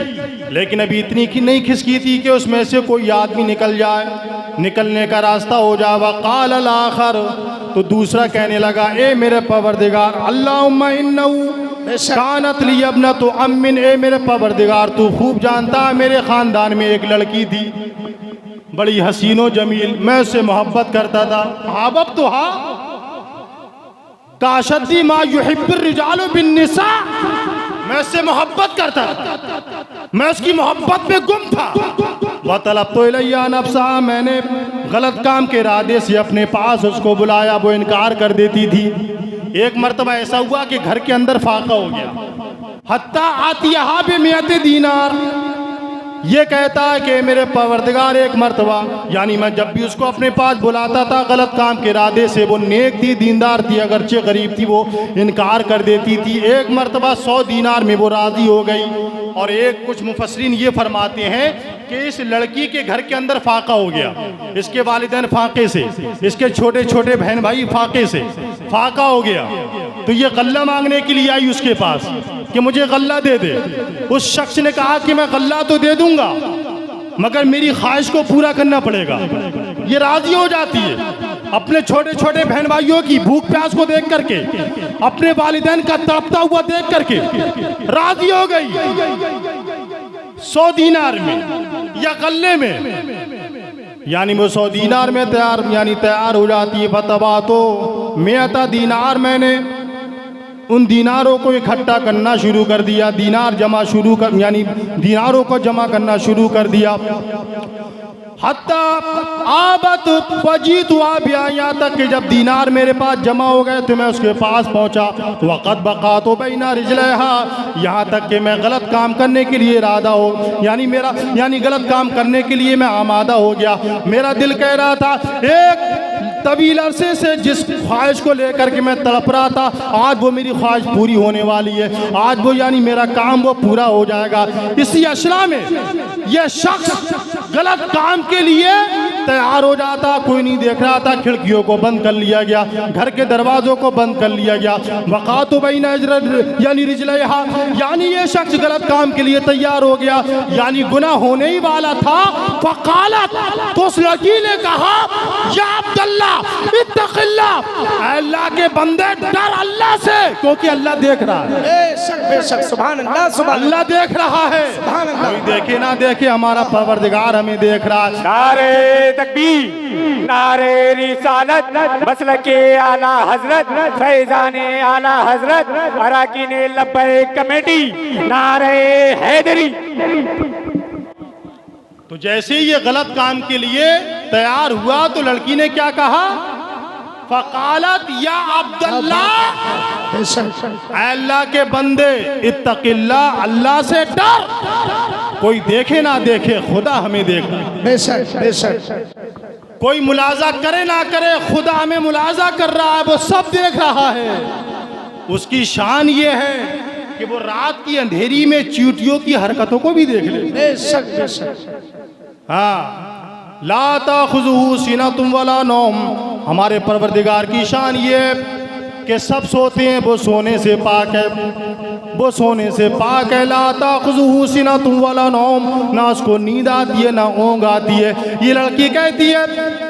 लेकिन अभी इतनी की नहीं खिसकी थी कि उसमें से कोई आदमी निकल जाए, निकलने का रास्ता हो जाए। वक़ाल अल आखर, तो दूसरा कहने लगा, ए मेरे परवरदिगार, अल्लाहुम्मा इन्नहु कानत ली अब्नतु अम्मिन, ए मेरे परवरदिगार तू खूब जानता है मेरे ख़ानदान में एक लड़की थी, बड़ी हसीनो जमील, मैं उससे मोहब्बत करता था। हाबब तो हा काशद्दी मा युहिब्बुर रिजालु बिन निसा, मैं उससे मोहब्बत करता था, मैं उसकी मोहब्बत में गुम था। वह तलब तो इलैया नफ्सा, मैंने गलत काम के इरादे से अपने पास उसको बुलाया, वो इनकार कर देती थी। एक मर्तबा ऐसा हुआ कि घर के अंदर फाका हो गया। हत्ता आतिया बिमियत दीनार, ये कहता है कि मेरे परवरदिगार एक मर्तबा, यानी मैं जब भी उसको अपने पास बुलाता था गलत काम के इरादे से, वो नेक थी, दीनदार थी, अगरचे गरीब थी, वो इनकार कर देती थी। एक मर्तबा 100 दीनार में वो राज़ी हो गई। और एक कुछ मुफस्सिरीन ये फरमाते हैं कि इस लड़की के घर के अंदर फाका हो गया, इसके वालिदैन फाके से, इसके छोटे छोटे बहन भाई फाके से, फाका हो गया। तो ये गल्ला मांगने के लिए आई उसके पास कि मुझे गल्ला दे दे। उस शख्स ने कहा कि मैं गल्ला तो दे दूंगा, मगर मेरी ख्वाहिश को पूरा करना पड़ेगा। ये राजी हो जाती है, अपने छोटे छोटे बहन भाइयों की भूख प्यास को देख करके, अपने वालिदैन का तड़पता हुआ देख करके राजी हो गई। 100 दीनार में या गल्ले में, यानी वो 100 दीनार में तैयार हो जाती है। फतवा तो मियता दीनार, मैंने उन दीनारों को इकट्ठा करना शुरू कर दिया, दीनार जमा शुरू कर, यानी दीनारों को जमा करना शुरू कर दिया। हत्ता आबत फजीत हुआ बिया, यहाँ तक कि जब दीनार मेरे पास जमा हो गए तो मैं उसके पास पहुँचा। वक़द बका तो बैना रिजलहा, यहाँ तक कि मैं गलत काम करने के लिए इरादा हो, यानी गलत काम करने के लिए मैं आमादा हो गया। मेरा दिल कह रहा था, एक तवील अरसे से जिस ख्वाहिश को लेकर के मैं तड़प रहा था, आज वो मेरी ख्वाहिश पूरी होने वाली है, आज वो यानी मेरा काम वो पूरा हो जाएगा। इसी अशरा में यह शख्स गलत काम के लिए तैयार हो जाता, कोई नहीं देख रहा था, खिड़कियों को बंद कर लिया गया, घर के दरवाजों को बंद कर लिया गया। वक़ातु बैना यानी रिजलहा, यानी ये शख्स गलत काम के लिए तैयार हो गया, यानी गुनाह होने ही वाला था। फ़क़ालत, तो उस लड़की ने कहा, या अब्दुल्लाह इत्तक़िल्लाह, अल्लाह के बंदे डर अल्लाह से, क्योंकि अल्लाह देख रहा है। बेशक सुभान अल्लाह, सुभान अल्लाह देख रहा है, सुभान अल्लाह। कोई देखे ना देखे, हमारा परवरदिगार हमें देख रहा है। नारे तकबीर, नारे रिसालत, मसलके आला हजरत, फैजाने आला हजरत, अराकीने लब्बैक कमेटी, नारे हैदरी। तो जैसे ही ये गलत काम के लिए तैयार हुआ तो लड़की ने क्या कहा, फ़क़ालत या अब्दुल्लाह, अल्लाह के बंदे इत्तक़िल्लाह, अल्लाह से डर, कोई देखे ना देखे खुदा हमें देख रहा है। बेशक बेशक, कोई मुलाजा करे ना करे, खुदा हमें मुलाजा कर रहा है, वो सब देख रहा है। उसकी शान ये है कि वो रात की अंधेरी में चींटियों की हरकतों को भी देख ले। बेशक बेशक, हाँ, ला ताखुज़ुहु सिनतुम वला नौम, हमारे परवरदिगार की शान ये कि सब सोते हैं, वो सोने से पाक है, वो सोने से पाक है। ला ताखुज़ुहु सिनतुन वला नौम, ना उसको नींद आती है ना ऊँघ आती है। ये लड़की कहती है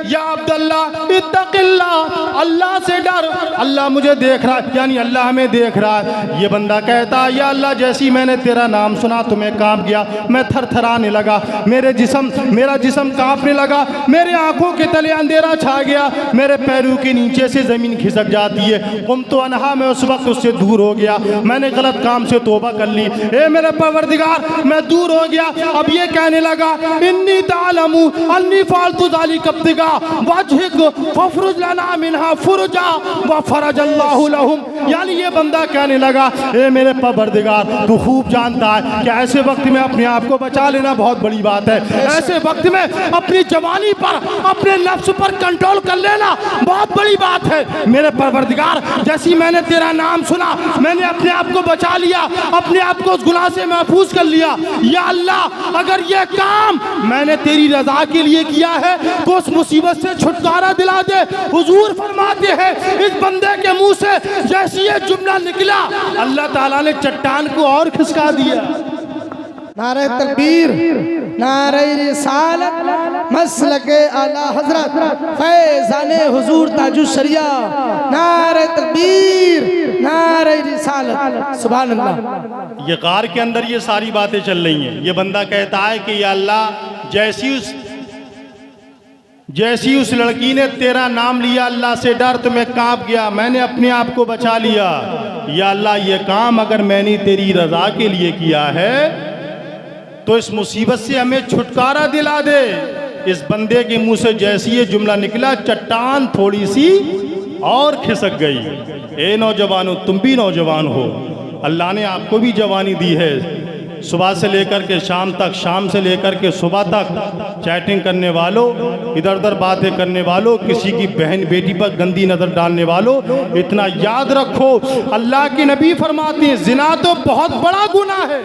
या अब्दुल्ला इत्तक़िल्लाह, अल्लाह से डर, अल्लाह मुझे देख रहा है, यानी अल्लाह हमें देख रहा है। ये बंदा कहता है या अल्लाह, जैसी मैंने तेरा नाम सुना तो मैं काँप गया, मैं थरथराने लगा, मेरा जिस्म काँपने लगा, मेरे आंखों के तले अंधेरा छा गया, मेरे पैरों के नीचे से ज़मीन खिसक जाती है। तो अनहा, मैं उस वक्त उससे दूर हो गया, मैंने गलत काम से तौबा कर ली। ए मेरे परवरदिगार, मैं दूर हो गया। अब ये कहने लगा इन्नी तालमु अन्नी फालतू ज़ालिक इब्तिगा वजहिक फफरुज लना मिनहा फुरजा व फरजल्लाहु लहुम, यानी ये बंदा कहने लगा ए मेरे परवरदिगार, तू खूब जानता है कि ऐसे वक्त में अपने आप को बचा लेना बहुत बड़ी बात है। ऐसे वक्त में अपनी जवानी पर, अपने नफ्स पर कंट्रोल कर लेना बहुत बड़ी बात है। मेरे परवरदिगार, जैसी मैंने तेरा नाम सुना, मैंने अपने आप को बचा लिया, अपने आप को उस गुनाह से महफूज कर लिया। या अल्लाह, अगर ये काम मैंने तेरी रजा के लिए किया है तो उस मुसीबत से छुटकारा दिला दे। हुजूर फरमाते हैं इस बंदे के मुंह से जैसी ये जुमला निकला, अल्लाह ताला ने चट्टान को और खिसका दिया। नारे तकबीर, नारे रिसालत, मसलके आला हजरत, फैज़ाने हुजूर ताजुश शरिया, नारे तकबीर, नारे रिसालत, सुभान अल्लाह। ये गार के अंदर ये सारी बातें चल रही हैं। ये बंदा कहता है कि या अल्लाह, जैसी उस लड़की ने तेरा नाम लिया, अल्लाह से डर, तो मैं कांप गया, मैंने अपने आप को बचा लिया। या अल्लाह, ये काम अगर मैंने तेरी रजा के लिए किया है तो इस मुसीबत से हमें छुटकारा दिला दे। इस बंदे के मुंह से जैसी ये जुमला निकला, चट्टान थोड़ी सी और खिसक गई। ए नौजवानों, तुम भी नौजवान हो, अल्लाह ने आपको भी जवानी दी है। सुबह से लेकर के शाम तक, शाम से लेकर के सुबह तक चैटिंग करने वालों, इधर उधर बातें करने वालों, किसी की बहन बेटी पर गंदी नज़र डालने वालों, इतना याद रखो, अल्लाह के नबी फरमाते हैं जिना तो बहुत बड़ा गुनाह है,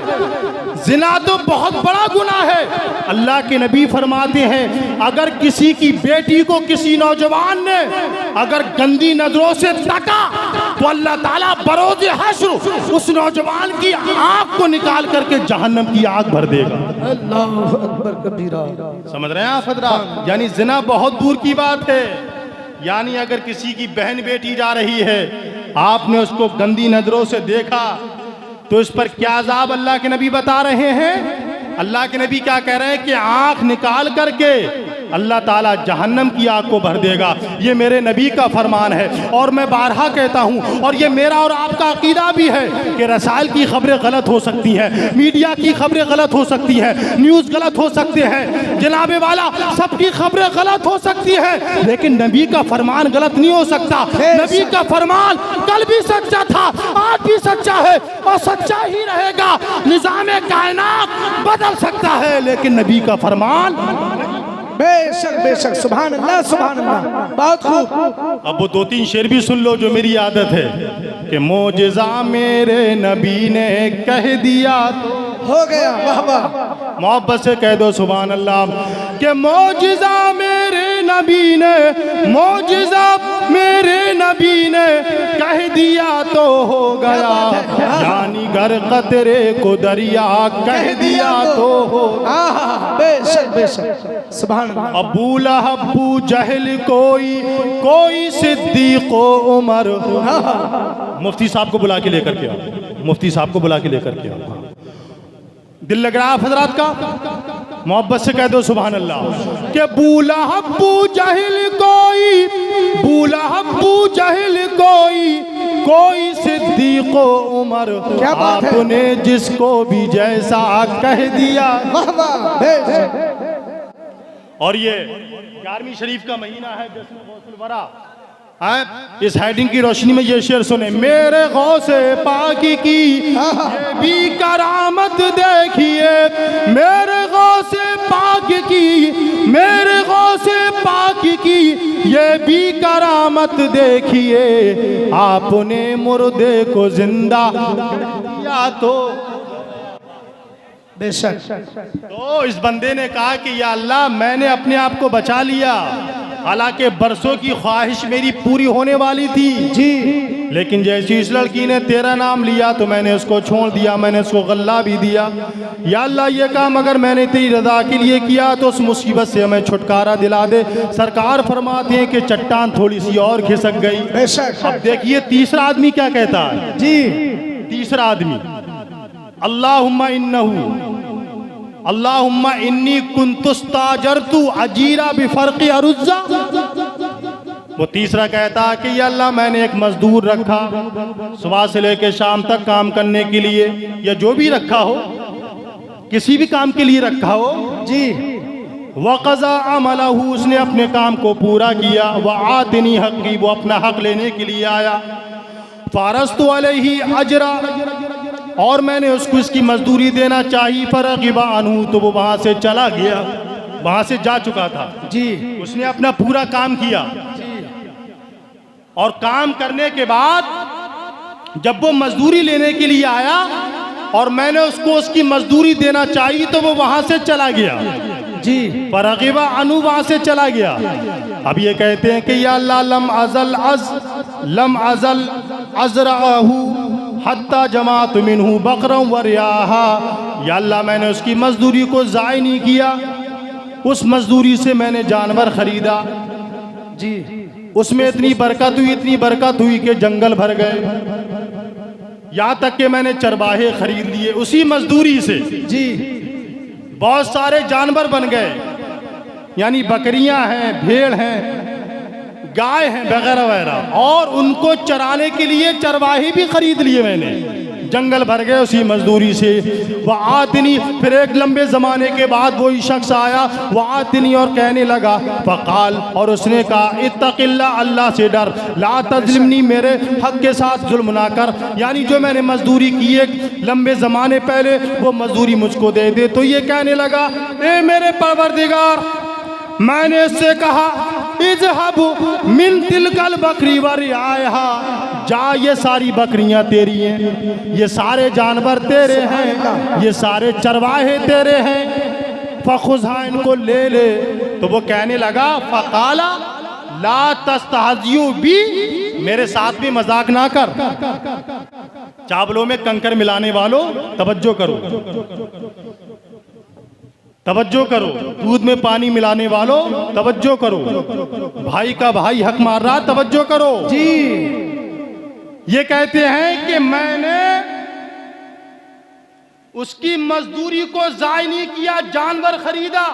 जिना तो बहुत बड़ा गुनाह है। अल्लाह के नबी फरमाते हैं अगर किसी की बेटी को किसी नौजवान ने अगर गंदी नजरों से तका तो अल्लाह ताला बरोज़े हश्र उस नौजवान की आँख को निकाल करके जहन्नम की आग भर देगा। अल्लाहु अकबर कबीरा। समझ रहे हैं आप हज़रात? यानी जिना बहुत दूर की बात है। यानी अगर किसी की बहन बेटी जा रही है, आपने उसको गंदी नजरों से देखा, तो इस पर क्या अज़ाब अल्लाह के नबी बता रहे हैं? अल्लाह के नबी क्या कह रहे हैं कि आंख निकाल करके अल्लाह ताला जहन्नम की आग को भर देगा। ये मेरे नबी का फरमान है और मैं बारहा कहता हूँ, और ये मेरा और आपका अकीदा भी है कि रसायल की खबरें गलत हो सकती हैं, मीडिया की खबरें गलत हो सकती हैं, न्यूज़ गलत हो सकते हैं, जनाबे वाला सबकी खबरें गलत हो सकती हैं, लेकिन नबी का फरमान गलत नहीं हो सकता। नबी का फरमान कल भी सच्चा था, आज भी सच्चा है और सच्चा ही रहेगा। निज़ाम कायनात बदल सकता है, लेकिन नबी का फरमान बेशक बेशक, सुभान अल्लाह, सुभान अल्लाह, बहुत खूब। अब वो 2-3 शेर भी सुन लो जो मेरी आदत है कि मोजिज़ा मेरे नबी ने कह दिया तो हो गया। वाह वाह, मोहब्बत से कह दो सुभान अल्लाह कि मोजिज़ा मेरे नबी ने, मोजिज़ा मेरे नबी ने कह दिया तो हो गया, यानी गर कतरे को दरिया कह दिया तो हो। बेशक बेशक, सुभान अल्लाह। अबू लहब अबू जहल कोई सिद्दीक़ उमर। मुफ्ती साहब को बुला के लेकर के आओ, मुफ्ती साहब को बुला के लेकर के आओ। दिल लग रहा है हज़रात का? मोहब्बत से कह दो सुभान अल्लाह कि बूला अबू जहल कोई सिद्दीक़ उमर, क्या बात है? आपने जिसको भी जैसा कह दिया। वाह वाह, बेशक। और ये 11वीं शरीफ का महीना है, जश्न गौसुल वरा। इस हेडिंग की रोशनी में ये शेर सुने, मेरे गौसे पाकी की ये भी करामत देखिए, मेरे गौसे पाक की, मेरे गौसे पाक की ये भी करामत देखिए, आपने मुर्दे को जिंदा या तो। बेशक। तो इस बंदे ने कहा कि या अल्लाह, मैंने अपने आप को बचा लिया, हालांकि बरसों की ख्वाहिश मेरी पूरी होने वाली थी जी लेकिन जैसे इस लड़की ने तेरा नाम लिया तो मैंने उसको छोड़ दिया, मैंने उसको गल्ला भी दिया। या अल्लाह ये काम अगर मैंने तेरी रज़ा के लिए किया तो उस मुसीबत से हमें छुटकारा दिला दे। सरकार फरमाते हैं कि चट्टान थोड़ी सी और खिसक गई। बेशक। अब देखिए तीसरा आदमी क्या कहता है। जी तीसरा आदमी अल्लाहुम्मा इन्नहु अल्लाहुम्मा इन्नी कुन्तुस्ताजरतु अजीरा बिफर्क़ि अरुज़्ज़ा। वो तीसरा कहता है कि या अल्लाह मैंने एक मजदूर रखा सुबह से लेकर शाम तक काम करने के लिए, या जो भी रखा हो किसी भी काम के लिए रखा हो जी वक़ज़ा अमलहू, उसने अपने काम को पूरा किया। व आतिनी हक़ी, वो अपना हक लेने के लिए आया। फ़ारस्तु अलैहि अजरा, और मैंने उसको इसकी मजदूरी देना चाहिए। फ़रग़िबा अन्हु, तो वो वहाँ से चला गया, वहाँ से जा चुका था। जी उसने अपना पूरा काम किया और काम करने के बाद जब वो मजदूरी लेने के लिए आया और मैंने उसको उसकी मजदूरी देना चाहिए तो वो वहाँ से चला गया। जी फ़रग़िबा अन्हु, वहाँ से चला गया। अब ये कहते हैं कि या अल्लाह लम अज़ल अज़रअहू हत्ता जमाअतु मिन्हु बक़रन व रियाहा। या अल्लाह मैंने उसकी मजदूरी को ज़ाय नहीं किया, उस मजदूरी से मैंने जानवर खरीदा। जी उसमें इतनी बरकत हुई कि जंगल भर गए, यहाँ तक कि मैंने चरवाहे खरीद लिए। उसी मजदूरी से जी बहुत सारे जानवर बन गए, यानी बकरियां हैं, भेड़ हैं, गाय हैं वगैरह वगैरह, और उनको चराने के लिए चरवाहे भी खरीद लिए मैंने। जंगल भर गए उसी मजदूरी से। वह आतनी, फिर एक लंबे ज़माने के बाद वही शख्स आया, वह आतनी और कहने लगा फ़क़ाल, और उसने कहा इत्तक़िल्लाह, अल्लाह से डर, ला तज़लिमनी, मेरे हक़ के साथ जुल्म ना कर। यानी जो मैंने मजदूरी की एक लंबे ज़माने पहले वो मजदूरी मुझको दे दे। तो ये कहने लगा ए मेरे परवरदिगार, मैंने इससे कहा इज़हब मिन तिलकल बकरी व रियाहा, जा ये सारी बकरियां तेरी हैं, ये सारे जानवर तेरे हैं, ये सारे चरवाहे तेरे हैं, फ़ख़ुज़हा, इनको ले ले। तो वो कहने लगा फ़क़ाला ला तस्तहज़ियू बी, मेरे साथ भी मजाक ना कर। चावलों में कंकर मिलाने वालों तवज्जो करो, तवज्जो करो, दूध में पानी मिलाने वालों तवज्जो करो, भाई का भाई हक मार रहा, तवज्जो करो। जी ये कहते हैं कि मैंने उसकी मजदूरी को ज़ाय नहीं किया, जानवर खरीदा,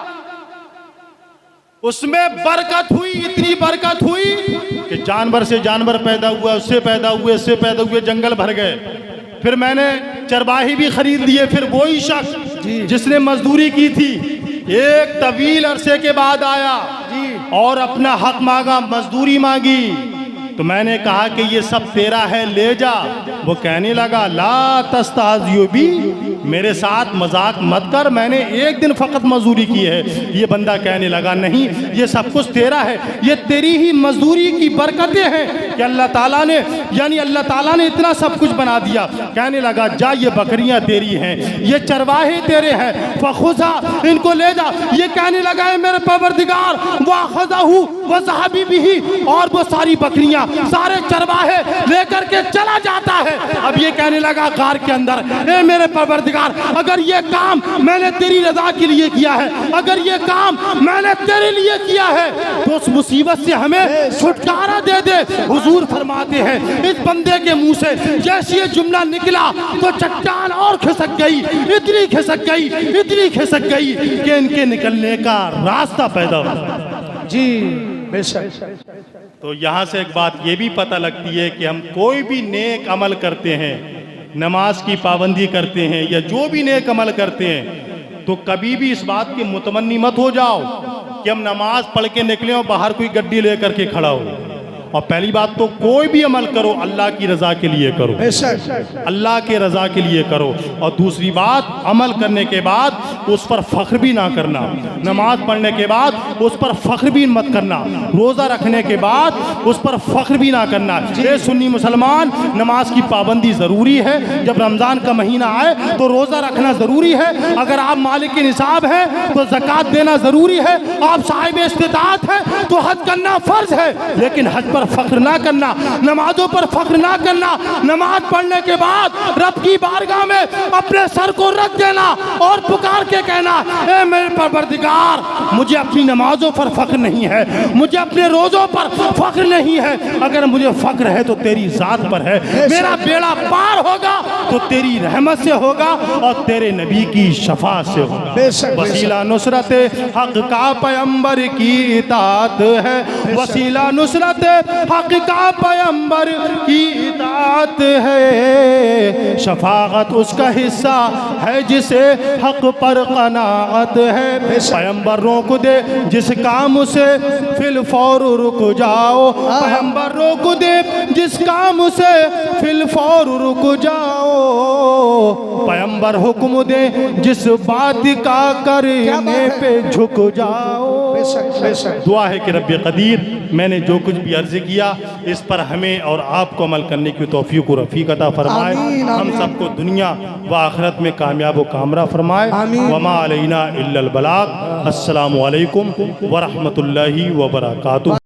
उसमें बरकत हुई, इतनी बरकत हुई कि जानवर से जानवर पैदा हुआ, उससे पैदा हुए, इससे पैदा हुए, जंगल भर गए। फिर मैंने चरवाहे भी खरीद लिए। फिर वही शख्स जिसने मजदूरी की थी एक तवील अरसे के बाद आया और अपना हक मांगा, मजदूरी मांगी। तो मैंने कहा कि ये सब तेरा है, ले जा। वो कहने लगा ला तस्ताज़ियू बी, मेरे साथ मजाक मत कर, मैंने एक दिन फ़कत मजदूरी की है। ये बंदा कहने लगा नहीं, ये सब कुछ तेरा है, ये तेरी ही मजदूरी की बरकतें हैं कि अल्लाह ताला ने, यानी अल्लाह ताला ने इतना सब कुछ बना दिया। कहने लगा जा, ये बकरियां तेरी हैं, ये चरवाहे तेरे हैं, फ़ख़ुज़हा, इनको ले जा। ये कहने लगा है मेरे परवरदिगार, वअख़ज़हू वज़हबी बिही, और वो सारी बकरियां, सारे चरवाहे लेकर के चला जाता है। अब ये कहने लगा गार के अंदर, ए मेरे परवरदिगार, अगर ये काम मैंने तेरी रजा के लिए किया है, अगर ये काम मैंने तेरे लिए किया है, तो उस मुसीबत से हमें छुटकारा दे दे। हुजूर फरमाते हैं इस बंदे के मुंह से जैसे ये जुमला निकला तो चट्टान और खिसक गई, इतनी खिसक गई, इतनी खिसक गई कि इनके निकलने का रास्ता पैदा हुआ। जी बेशक। तो यहाँ से एक बात ये भी पता लगती है कि हम कोई भी नेक अमल करते हैं, नमाज की पाबंदी करते हैं या जो भी नेक अमल करते हैं, तो कभी भी इस बात की मुतमन्नी मत हो जाओ कि हम नमाज पढ़ के निकले और बाहर कोई गड्डी लेकर के खड़ा हो, और पहली बात तो कोई भी अमल करो अल्लाह की रज़ा के लिए करो, बेशक अल्लाह के रज़ा के लिए करो। और दूसरी बात, अमल करने के बाद उस पर फ़ख्र भी ना करना। नमाज पढ़ने के बाद उस पर फ़ख्र भी मत करना। रोज़ा रखने के बाद उस पर फ़ख्र भी ना करना। ये सुन्नी मुसलमान, नमाज की पाबंदी ज़रूरी है। जब रमज़ान का महीना आए तो रोज़ा रखना ज़रूरी है। अगर आप मालिक निसाब हैं तो ज़कात देना ज़रूरी है। आप साहिब इस्तिताअत हैं तो हज करना फ़र्ज़ है, लेकिन हज पर फ़ख्र ना करना, नमाजों पर फ़ख्र ना करना। नमाज पढ़ने के बाद रब की बारगाह में अपने सर को रख देना और पुकार के कहना, ए मेरे परवरदिगार, मुझे अपनी नमाजों पर फ़ख्र नहीं है, मुझे अपने रोज़ों पर फ़ख्र नहीं है। अगर मुझे फ़ख्र है तो तेरी ज़ात पर है। मेरा बेड़ा पार होगा तो तेरी रहमत से होगा और तेरे नबी की शफाअत से होगा। बेशक, वसीला नुसरत हक का पैगंबर की इताअत है। वसीला नुसरत हक का पैगंबर की इताअत है। शफाअत उसका हिस्सा है जिसे हक पर क़नाअत है। पैगंबर रोक दे जिस काम से फिल फौर रुक जाओ। पैगंबर रोक दे जिस काम से फिल फौर रुक जाओ। पैगंबर हुक्म दे जिस बात का करने पे झुक जाओ। बेशक बेशक। दुआ है कि रब्बे कदीर, मैंने जो कुछ भी अर्ज़ किया इस पर हमें और आपको अमल करने की तौफीक व रफ़ीक अता फरमाए। आमीन, हम आमीन। सबको दुनिया व आखिरत में कामयाब व कामरा फरमाए। आमीन। वमा अलैना इल्लल बलाग। अस्सलामु अलैकुम व रहमतुल्लाहि व बरकातुहू।